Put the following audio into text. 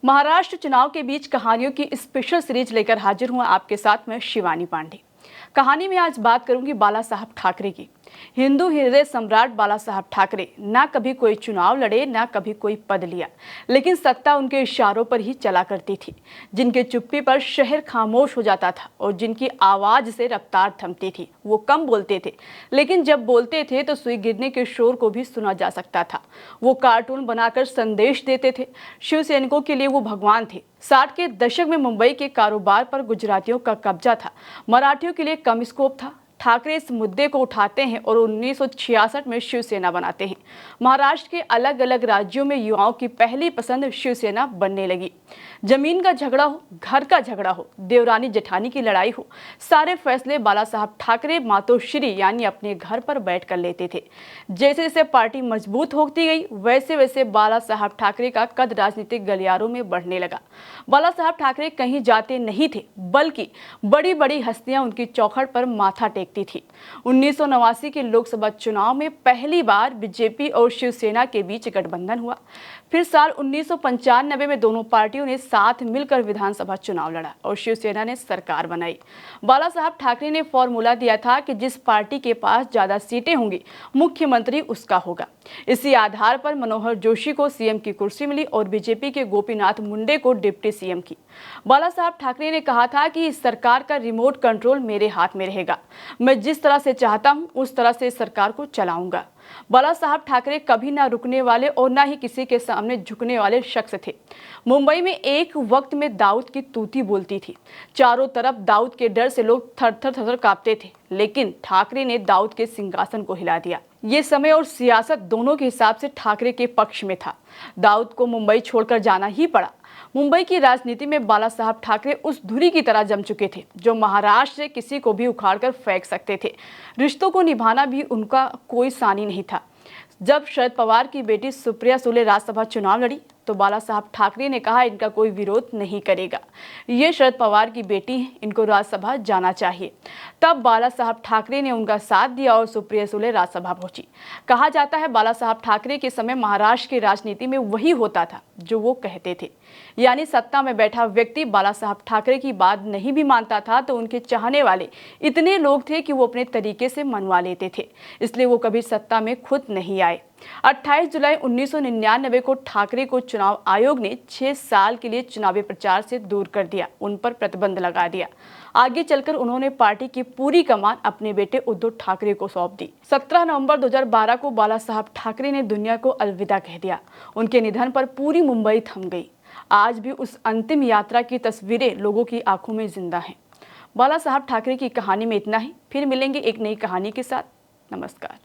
महाराष्ट्र चुनाव के बीच कहानियों की स्पेशल सीरीज लेकर हाजिर हूं आपके साथ में शिवानी पांडे। कहानी में आज बात करूंगी बाला साहब ठाकरे की। हिंदू हृदय सम्राट बाला साहब ठाकरे ना कभी कोई चुनाव लड़े, ना कभी कोई पद लिया, लेकिन सत्ता उनके इशारों पर ही चला करती थी। जिनके चुप्पी पर शहर खामोश हो जाता था और जिनकी आवाज से रफ्तार थमती थी। वो कम बोलते थे, लेकिन जब बोलते थे तो सुई गिरने के शोर को भी सुना जा सकता था। वो कार्टून बनाकर संदेश देते थे। शिव सैनिकों के लिए वो भगवान थे। 60 के दशक में मुंबई के कारोबार पर गुजरातियों का कब्जा था, मराठियों के लिए कम स्कोप था। ठाकरे इस मुद्दे को उठाते हैं और 1966 में शिवसेना बनाते हैं। महाराष्ट्र के अलग अलग राज्यों में युवाओं की पहली पसंद शिवसेना बनने लगी। जमीन का झगड़ा हो, घर का झगड़ा हो, देवरानी जेठानी की लड़ाई हो, सारे फैसले बाला साहब ठाकरे मातोश्री यानी अपने घर पर बैठकर लेते थे। जैसे जैसे पार्टी मजबूत होती गई, वैसे वैसे बाला साहब ठाकरे का कद राजनीतिक गलियारों में बढ़ने लगा। बाला साहब ठाकरे कहीं जाते नहीं थे, बल्कि बड़ी बड़ी हस्तियां उनकी चौखट पर माथा टेकती थी। 1989 के लोकसभा चुनाव में पहली बार बीजेपी और शिवसेना के बीच गठबंधन हुआ। फिर साल 1995 में दोनों पार्टियों ने साथ मिलकर विधानसभा चुनाव लड़ा और शिवसेना ने सरकार बनाई। बाला साहब ठाकरे ने फॉर्मूला दिया था कि जिस पार्टी के पास ज्यादा सीटें होंगी, मुख्यमंत्री उसका होगा। इसी आधार पर मनोहर जोशी को सीएम की कुर्सी मिली और बीजेपी के गोपीनाथ मुंडे को डिप्टी सीएम की। बाला साहब ठाकरे ने कहा था कि इस सरकार का रिमोट कंट्रोल मेरे हाथ में रहेगा। मैं जिस तरह से चाहता हूं, उस तरह से सरकार को चलाऊंगा। बाला साहब ठाकरे कभी ना रुकने वाले और ना ही किसी के सामने झुकने वाले शख्स थे। मुंबई में एक वक्त में दाऊद की तूती बोलती थी। चारों तरफ दाऊद के डर से लोग थर थर थर कांपते थे, लेकिन ठाकरे ने दाऊद के सिंहासन को हिला दिया। ये समय और सियासत दोनों के हिसाब से ठाकरे के पक्ष में था। दाऊद को मुंबई छोड़कर जाना ही पड़ा। मुंबई की राजनीति में बाला साहब ठाकरे उस धुरी की तरह जम चुके थे जो महाराष्ट्र से किसी को भी उखाड़कर फेंक सकते थे। रिश्तों को निभाना भी उनका कोई सानी नहीं था। जब शरद पवार की बेटी सुप्रिया सुले राज्यसभा चुनाव लड़ी तो बाला साहब ठाकरे ने कहा, इनका कोई विरोध नहीं करेगा, ये शरद पवार की बेटी है, इनको राज्यसभा जाना चाहिए। तब बाला साहब ठाकरे ने उनका साथ दिया और सुप्रिया सुले राज्यसभा पहुंची। कहा जाता है बाला साहब ठाकरे के समय महाराष्ट्र की राजनीति में वही होता था जो वो कहते थे, यानी सत्ता में बैठा व्यक्ति बाला साहब ठाकरे की बात नहीं भी मानता था तो उनके चाहने वाले इतने लोग थे कि वो अपने तरीके से मनवा लेते थे, इसलिए वो कभी सत्ता में खुद नहीं आए। 28 जुलाई 1999 को ठाकरे को चुनाव आयोग ने 6 साल के लिए चुनावी प्रचार से दूर कर दिया, उन पर प्रतिबंध लगा दिया। आगे चलकर उन्होंने पार्टी की पूरी कमान अपने बेटे उद्धव ठाकरे को सौंप दी। 17 नवंबर 2012 को बाला साहब ठाकरे ने दुनिया को अलविदा कह दिया। उनके निधन पर पूरी मुंबई थम गई। आज भी उस अंतिम यात्रा की तस्वीरें लोगों की आंखों में जिंदा हैं। बाला साहब ठाकरे की कहानी में इतना ही। फिर मिलेंगे एक नई कहानी के साथ। नमस्कार।